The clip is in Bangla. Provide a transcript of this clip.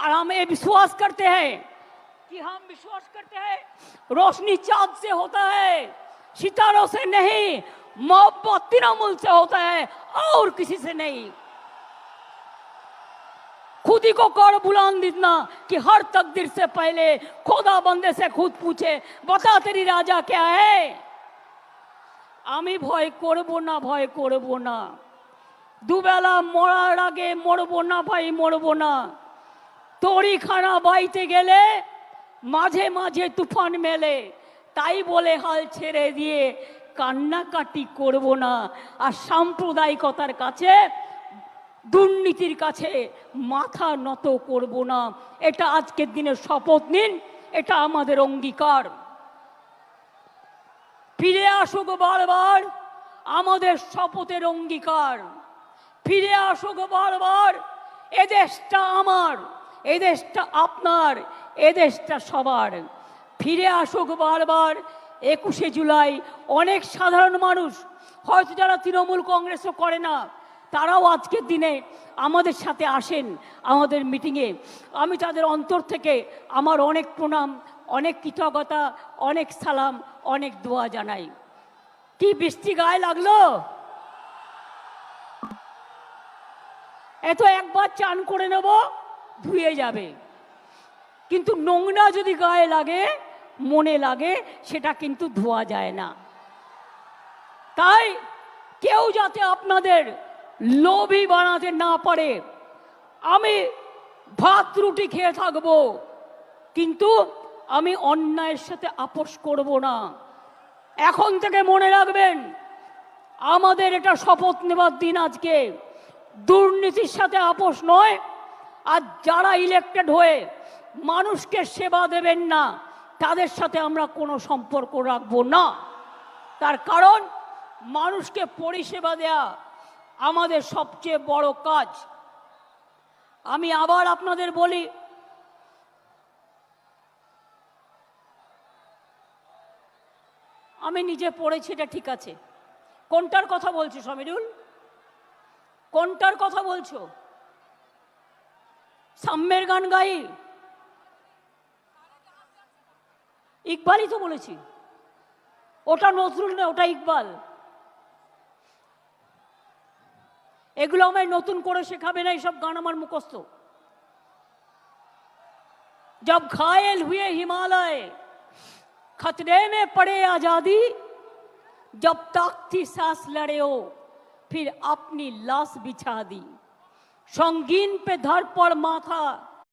और हम ये विश्वास करते हैं कि रोशनी चांद से होता है, सितारों से नहीं, मोहब्बत तृणमूल से होता है और किसी से नहीं। खुद ही को कर बुलंद इतना कि हर तकदीर से पहले खुदा बंदे से खुद पूछे, बता तेरी राजा क्या है। आमी भय करबो ना, भय करबो ना, दुबेला मरार आगे मरबो ना भाई, मरबो ना। तोड़ी खाना बाईते गेले माझे माझे तुफान मेले, ताई बोले हाल छेड़े दिए কান্নাকাটি করব না। আর সাম্প্রদায়িকতার কাছে, দুর্নীতির কাছে মাথা নত করব না। এটা আজকের দিনে শপথ নিন, এটা আমাদের অঙ্গীকার। ফিরে আসুক বারবার আমাদের শপথের অঙ্গীকার, ফিরে আসুক বারবার এদেশটা আমার, এদেশটা আপনার, এদেশটা সবার। ফিরে আসুক বারবার 21শে জুলাই। অনেক সাধারণ মানুষ হয়তো যারা তৃণমূল কংগ্রেসও করে না, তারাও আজকের দিনে আমাদের সাথে আসেন আমাদের মিটিংয়ে। আমি তাদের অন্তর থেকে আমার অনেক প্রণাম, অনেক কৃতজ্ঞতা, অনেক সালাম, অনেক দোয়া জানাই। কি বৃষ্টি গায়ে লাগলো? এত একবার চান করে নেব, ধুয়ে যাবে, কিন্তু নোংরা যদি গায়ে লাগে, মনে লাগে, সেটা কিন্তু ধোয়া যায় না। তাই কেউ যাতে আপনাদের লোভী বানাতে না পারে। আমি ভাত রুটি খেয়ে থাকবো, কিন্তু আমি অন্যায়ের সাথে আপোষ করব না। এখন থেকে মনে রাখবেন, আমাদের এটা শপথ নেবার দিন আজকে। দুর্নীতির সাথে আপোষ নয়। আর যারা ইলেক্টেড হয়ে মানুষকে সেবা দেবেন না, তাদের সাথে আমরা কোনো সম্পর্ক রাখবো না। তার কারণ মানুষকে পরিষেবা দেয়া আমাদের সবচেয়ে বড় কাজ। আমি আবার আপনাদের বলি, আমি নিজে পড়েছি, এটা ঠিক আছে। কোনটার কথা বলছো সমীরুল? কোনটার কথা বলছো? সাম্যের গান গাই? ইকবালই তো বলেছি। ওটা নজরুল না, ওটা ইকবাল। এগুলো আমায় নতুন করে শেখাবে না, এইসব গান আমার মুখস্থ। जब घायल हुए हिमालय खतरे में पड़े आजादी, जब तक थी सांस लड़े हो फिर अपनी लाश बिछा दी, संगीन पे धर पड़ माथा